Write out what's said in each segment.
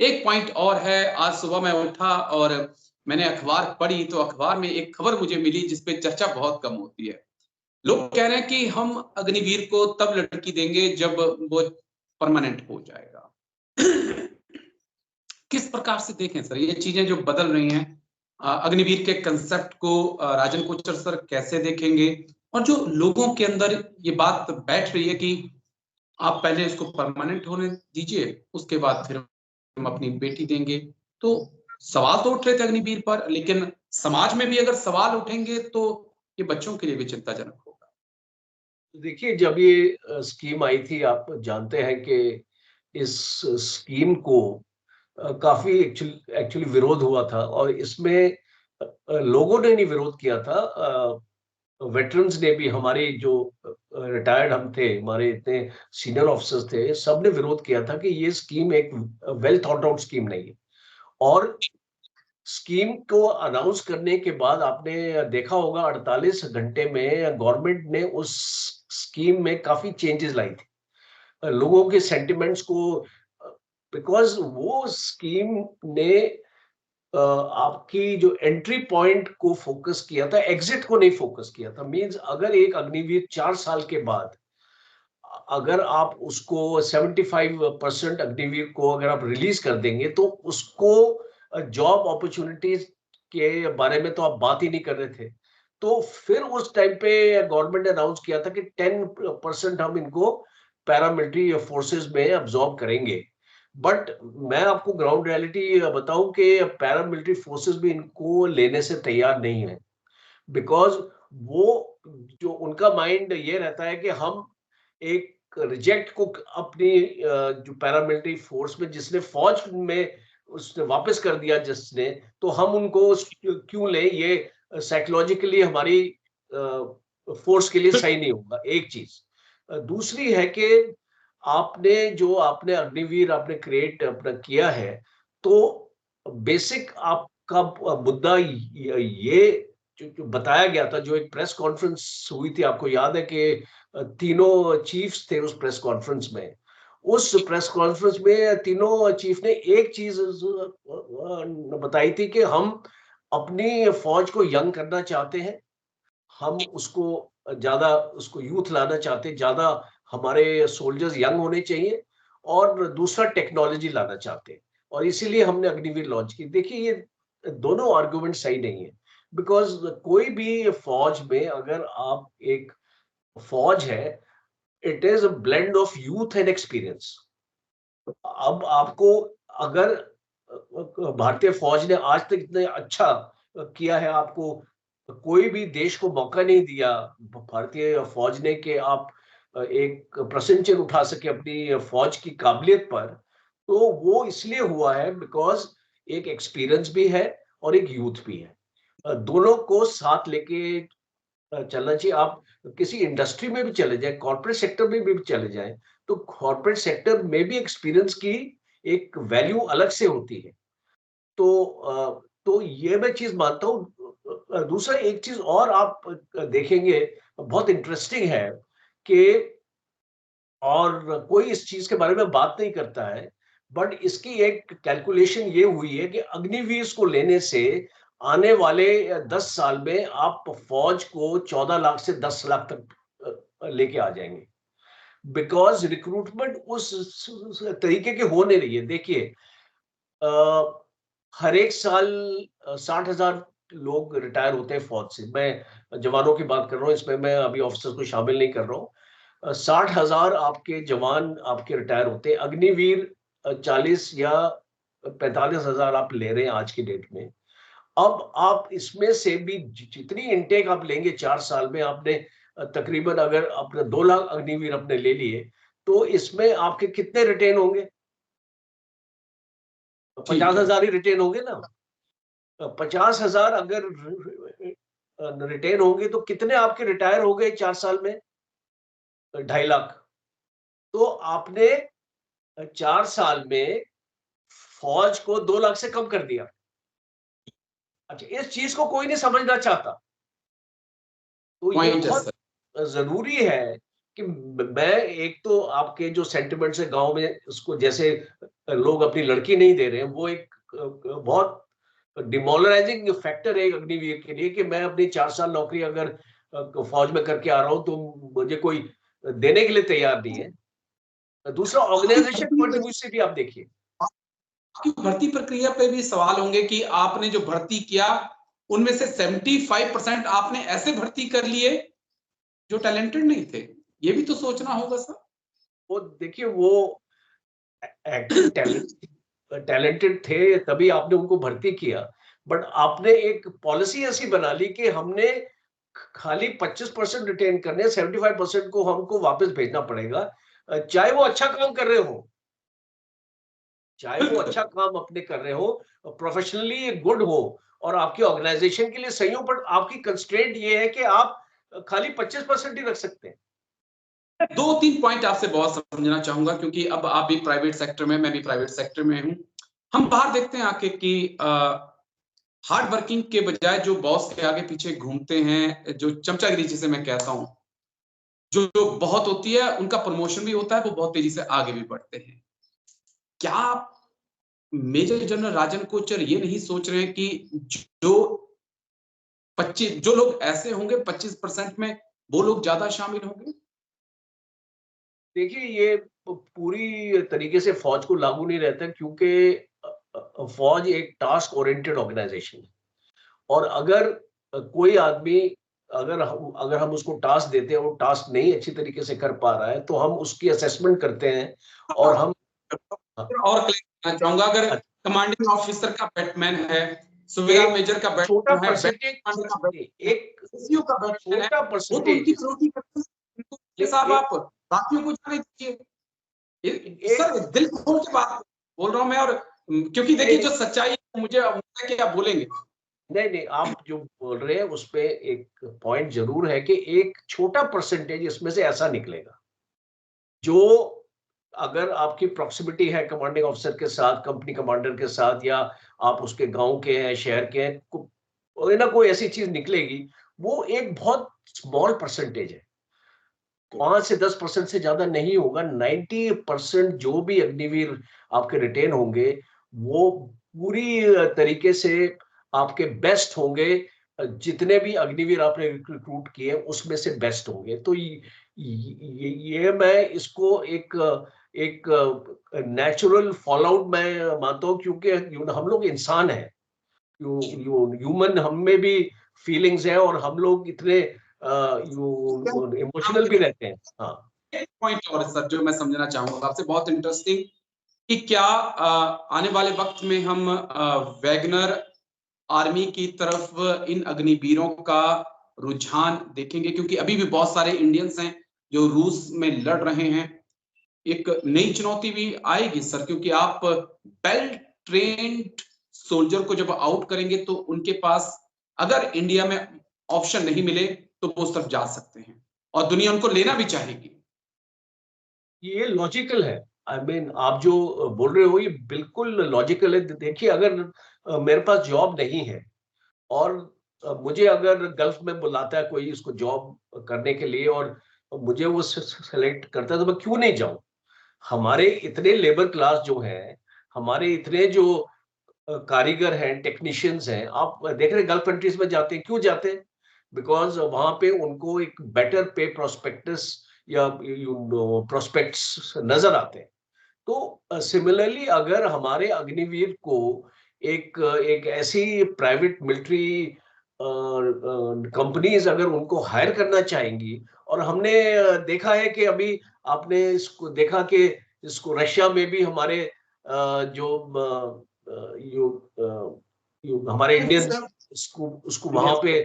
एक पॉइंट और है, आज सुबह मैं उठा और मैंने अखबार पढ़ी, तो अखबार में एक खबर मुझे मिली जिस पे चर्चा बहुत कम होती है। लोग कह रहे हैं कि हम अग्निवीर को तब लड़की देंगे जब वो परमानेंट हो जाएगा। किस प्रकार से देखें सर ये चीजें जो बदल रही हैं, अग्निवीर के कंसेप्ट को राजन कोचर सर कैसे देखेंगे, और जो लोगों के अंदर ये बात बैठ रही है कि आप पहले इसको परमानेंट होने दीजिए, उसके बाद फिर हम अपनी बेटी देंगे। तो सवाल तो उठ रहे थे अग्निवीर पर, लेकिन समाज में भी अगर सवाल उठेंगे तो ये बच्चों के लिए भी चिंताजनक होगा। देखिए, जब ये स्कीम आई थी, आप जानते हैं कि इस स्कीम को काफी एक्चुअली विरोध हुआ था, और इसमें लोगों ने नहीं विरोध किया था, वेटरन्स ने भी, हमारे जो रिटायर्ड हम थे, हमारे इतने सीनियर ऑफिसर्स थे, सबने विरोध किया था कि ये स्कीम एक वेल थॉट आउट स्कीम नहीं है। और स्कीम को अनाउंस करने के बाद आपने देखा होगा 48 घंटे में गवर्नमेंट ने उस स्कीम में काफी चेंजेस लाई थी लोगों के सेंटिमेंट्स को, बिकॉज वो स्कीम ने आपकी जो एंट्री पॉइंट को फोकस किया था, एग्जिट को नहीं फोकस किया था। मींस अगर एक अग्निवीर 4 साल के बाद अगर आप उसको 75% अग्निवीर को अगर आप रिलीज कर देंगे, तो उसको जॉब अपॉर्चुनिटीज के बारे में तो आप बात ही नहीं कर रहे थे। तो फिर उस टाइम पे गवर्नमेंट ने अनाउंस किया था कि 10% हम इनको पैरामिलिट्री फोर्सेस में अब्सॉर्ब करेंगे। बट मैं आपको ग्राउंड रियलिटी बताऊं कि पैरामिलिट्री फोर्सेस भी इनको लेने से तैयार नहीं है, बिकॉज वो जो उनका माइंड ये रहता है कि हम एक रिजेक्ट को अपनी जो पैरामिलिट्री फोर्स में, जिसने फौज में उसने वापस कर दिया जिसने, तो हम उनको क्यों ले, ये साइकोलॉजिकली हमारी फोर्स के लिए सही नहीं होगा, एक चीज। दूसरी है कि आपने अग्निवीर आपने क्रिएट अपना किया है, तो बेसिक आपका मुद्दा ये जो बताया गया था, जो एक प्रेस कॉन्फ्रेंस हुई थी, आपको याद है कि तीनों चीफ्स थे उस प्रेस कॉन्फ्रेंस में। उस प्रेस कॉन्फ्रेंस में तीनों चीफ ने एक चीज बताई थी कि हम अपनी फौज को यंग करना चाहते हैं, हम उसको ज्यादा उसको यूथ लाना चाहते हैं, ज्यादा हमारे सोल्जर्स यंग होने चाहिए, और दूसरा टेक्नोलॉजी लाना चाहते हैं, और इसीलिए हमने अग्निवीर लॉन्च की। देखिए, ये दोनों आर्गुमेंट सही नहीं है, बिकॉज कोई भी फौज में अगर आप एक फौज है, it is a blend of youth and experience. अब आपको अगर भारतीय फौज ने आज तक इतना अच्छा किया है, आपको कोई भी देश को मौका नहीं दिया भारतीय फौज ने कि आप एक प्रसन्नचिन्ह उठा सके अपनी फौज की काबिलियत पर, तो वो इसलिए हुआ है बिकॉज एक एक्सपीरियंस भी है और एक यूथ भी है। दोनों को साथ लेके चलना चाहिए। आप किसी इंडस्ट्री में भी चले जाए, कॉर्पोरेट सेक्टर में भी चले जाए, तो कॉर्पोरेट सेक्टर में भी एक्सपीरियंस की एक वैल्यू अलग से होती है। तो ये मैं चीज मानता हूँ। दूसरा एक चीज और आप देखेंगे, बहुत इंटरेस्टिंग है कि, और कोई इस चीज के बारे में बात नहीं करता है, बट इसकी एक कैलकुलेशन ये हुई है कि अग्निवीर को लेने से आने वाले 10 साल में आप फौज को 14 लाख से 10 लाख तक लेके आ जाएंगे, बिकॉज रिक्रूटमेंट उस तरीके के हो नहीं रही है। देखिए, हर एक साल 60,000 लोग रिटायर होते हैं फौज से। मैं जवानों की बात कर रहा हूँ, इसमें मैं अभी ऑफिसर्स को शामिल नहीं कर रहा हूँ। 60,000 आपके जवान आपके रिटायर होते हैं। अग्निवीर 40 या 45,000 आप ले रहे हैं आज की डेट में। अब आप इसमें से भी जितनी इनटेक आप लेंगे 4 साल में, आपने तकरीबन अगर अपने 2 लाख अग्निवीर अपने ले लिए, तो इसमें आपके कितने रिटेन होंगे? 50,000 ही रिटेन होंगे ना। 50,000 अगर रिटेन होंगे, तो कितने आपके रिटायर हो गए 4 साल में? 2.5 लाख। तो आपने 4 साल में फौज को 2 लाख से कम कर दिया। अच्छा, इस चीज को कोई नहीं समझना चाहता। तो ये पॉइंट है बहुत सर। जरूरी है कि मैं एक तो आपके जो सेंटिमेंट्स है गांव में, उसको जैसे लोग अपनी लड़की नहीं दे रहे हैं, वो एक बहुत डिमोरलाइजिंग फैक्टर है अग्निवीर के लिए, कि मैं अपनी 4 साल नौकरी अगर फौज में करके आ रहा हूं तो मुझे कोई देने के लिए तैयार नहीं है। दूसरा, ऑर्गेनाइजेशन पॉइंट ऑफ व्यू से भी आप देखिए, आपकी भर्ती प्रक्रिया पे भी सवाल होंगे कि आपने जो भर्ती किया उनमें से 75% आपने ऐसे भर्ती कर लिए जो टैलेंटेड नहीं थे। ये भी तो सोचना होगा सर। वो देखिए, वो एक्चुअल टैलेंटेड थे तभी आपने उनको भर्ती किया, बट आपने एक पॉलिसी ऐसी बना ली कि हमने खाली 25% रिटेन करने, 75% को हमको वापस भेजना पड़ेगा, चाहे वो अच्छा काम कर रहे हो, चाहे वो अच्छा काम अपने कर रहे हो, प्रोफेशनली गुड हो और आपकी ऑर्गेनाइजेशन के लिए सही हो, बट आपकी कंस्ट्रेंट ये है कि आप खाली 25% ही रख सकते हैं। 2-3 पॉइंट आपसे बहुत समझना चाहूंगा, क्योंकि अब आप भी प्राइवेट सेक्टर में, मैं भी प्राइवेट सेक्टर में हूं। हम बाहर देखते हैं आके कि हार्ड वर्किंग के बजाय जो बॉस के आगे पीछे घूमते हैं, जो चमचागिरी जिसे मैं कहता हूं, जो बहुत होती है, उनका प्रमोशन भी होता है, वो बहुत तेजी से आगे भी बढ़ते हैं। क्या मेजर जनरल राजन कोचर ये नहीं सोच रहे हैं कि जो 25 जो लोग ऐसे होंगे 25% में, वो लोग ज्यादा शामिल होंगे? देखिए, ये पूरी तरीके से फौज को लागू नहीं रहता, क्योंकि फौज एक टास्क ओरिएंटेड ऑर्गेनाइजेशन है, और अगर कोई आदमी, अगर हम उसको टास्क देते हैं, वो टास्क नहीं अच्छी तरीके से कर पा रहा है, तो हम उसकी असेसमेंट करते हैं और हम और क्लियर करना चाहूंगा, अगर अच्छा, कमांडिंग ऑफिसर का बैटमैन है, सुबेदार एक मेजर का छोटा बैटमैन है, कमांडर का परसेंटेज, बैटमैन है, एक एसईओ का बैटमैन है, छोटा वो तो उनकी परसेंटेज, प्रोटी करते हैं। तो साहब एक आप बाकियों को जाने दीजिए। एक सर दिल खोल के बात बोल रहा हूं मैं, और क्योंकि देखिए नहीं जो सच्चाई है, मुझे उम्मीद है कि आप बोलेंगे। नहीं नहीं, आप जो बोल रहे हैं उस पे एक पॉइंट जरूर है कि एक छोटा परसेंटेज इसमें से ऐसा निकलेगा, जो अगर आपकी प्रॉक्सिमिटी है कमांडिंग ऑफिसर के साथ, कंपनी कमांडर के साथ, या आप उसके गांव के हैं, शहर के हैं, कोई ना कोई ऐसी चीज निकलेगी। वो एक बहुत स्मॉल परसेंटेज है, 5 से 10% से ज्यादा नहीं होगा। 90% जो भी अग्निवीर आपके रिटेन होंगे, वो पूरी तरीके से आपके बेस्ट होंगे। जितने भी अग्निवीर आपने रिक्रूट किए उसमें से बेस्ट होंगे। तो ये मैं इसको एक एक नेचुरल फॉल आउट मैं मानता हूँ, क्योंकि हम लोग इंसान हैं, ह्यूमन, हम में भी फीलिंग्स है, और हम लोग इतने इमोशनल भी रहते हैं। हाँ, एक पॉइंट और सर जो मैं समझना चाहूंगा आपसे, बहुत इंटरेस्टिंग, कि क्या आने वाले वक्त में हम वैगनर आर्मी की तरफ इन अग्निवीरों का रुझान देखेंगे? क्योंकि अभी भी बहुत सारे इंडियंस हैं जो रूस में लड़ रहे हैं। एक नई चुनौती भी आएगी सर, क्योंकि आप वेल ट्रेन्ड सोल्जर को जब आउट करेंगे तो उनके पास अगर इंडिया में ऑप्शन नहीं मिले तो वो उस तरफ जा सकते हैं, और दुनिया उनको लेना भी चाहेगी। ये लॉजिकल है। आई मीन, आप जो बोल रहे हो ये बिल्कुल लॉजिकल है। देखिए, अगर मेरे पास जॉब नहीं है, और मुझे अगर गल्फ में बुलाता है कोई इसको जॉब करने के लिए, और मुझे वो सेलेक्ट करता है, तो मैं क्यों नहीं जाऊं? हमारे इतने लेबर क्लास जो है, हमारे इतने जो कारीगर हैं, टेक्नीशियंस हैं, आप देख रहे गल्फ कंट्रीज में जाते हैं, क्यों जाते हैं? बिकॉज वहां पे उनको एक बेटर पे प्रोस्पेक्टस या प्रोस्पेक्ट्स नजर आते हैं। तो सिमिलरली अगर हमारे अग्निवीर को एक एक ऐसी प्राइवेट मिलिट्री कंपनीज अगर उनको हायर करना चाहेंगी, और हमने देखा है कि अभी आपने इसको देखा कि इसको रशिया में भी हमारे जो हमारे इंडियन उसको उसको वहां पे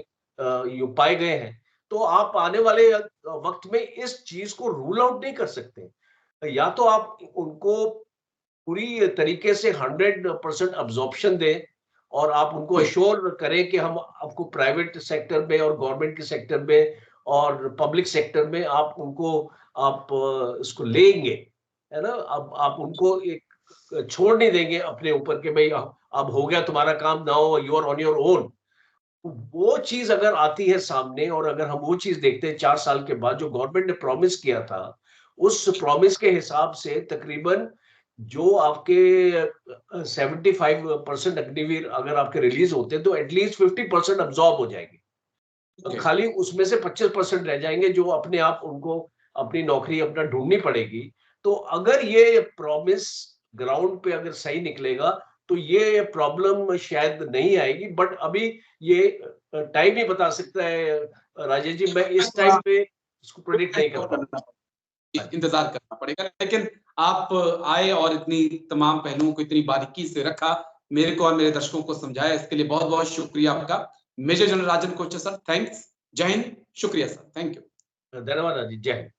यो पाए गए हैं। तो आप आने वाले वक्त में इस चीज को रूल आउट नहीं कर सकते। या तो आप उनको पूरी तरीके से 100% अब्जॉर्प्शन दें, और आप उनको अश्योर करें कि हम आपको प्राइवेट सेक्टर में और गवर्नमेंट के सेक्टर में और पब्लिक सेक्टर में आप उनको आप इसको लेंगे, है ना? अब आप उनको एक छोड़ नहीं देंगे अपने ऊपर कि भाई अब हो गया तुम्हारा काम, now you are on your own. वो चीज अगर आती है सामने और अगर हम वो चीज देखते हैं 4 साल के बाद जो गवर्नमेंट ने प्रॉमिस किया था, उस प्रॉमिस के हिसाब से तकरीबन जो आपके 75% अग्निवीर अगर आपके रिलीज होते हैं तो एटलीस्ट 50% अब्सॉर्ब हो जाएंगे। Okay. खाली उसमें से 25% रह जाएंगे जो अपने आप उनको अपनी नौकरी अपना ढूंढनी पड़ेगी। तो अगर ये प्रॉमिस ग्राउंड पे अगर सही निकलेगा तो ये प्रॉब्लम शायद नहीं आएगी, बट अभी ये टाइम ही बता सकता है राजेश जी। मैं इस टाइम पे इसको प्रेडिक्ट नहीं कर पाऊंगा, इंतजार करना पड़ेगा। लेकिन आप आए और इतनी तमाम पहलुओं को इतनी बारीकी से रखा, मेरे को और मेरे दर्शकों को समझाया, इसके लिए बहुत बहुत शुक्रिया आपका। मेजर जनरल राजन कोचर सर, थैंक्स। जय हिंद, शुक्रिया सर, थैंक यू। धन्यवाद राजेश, जय हिंद।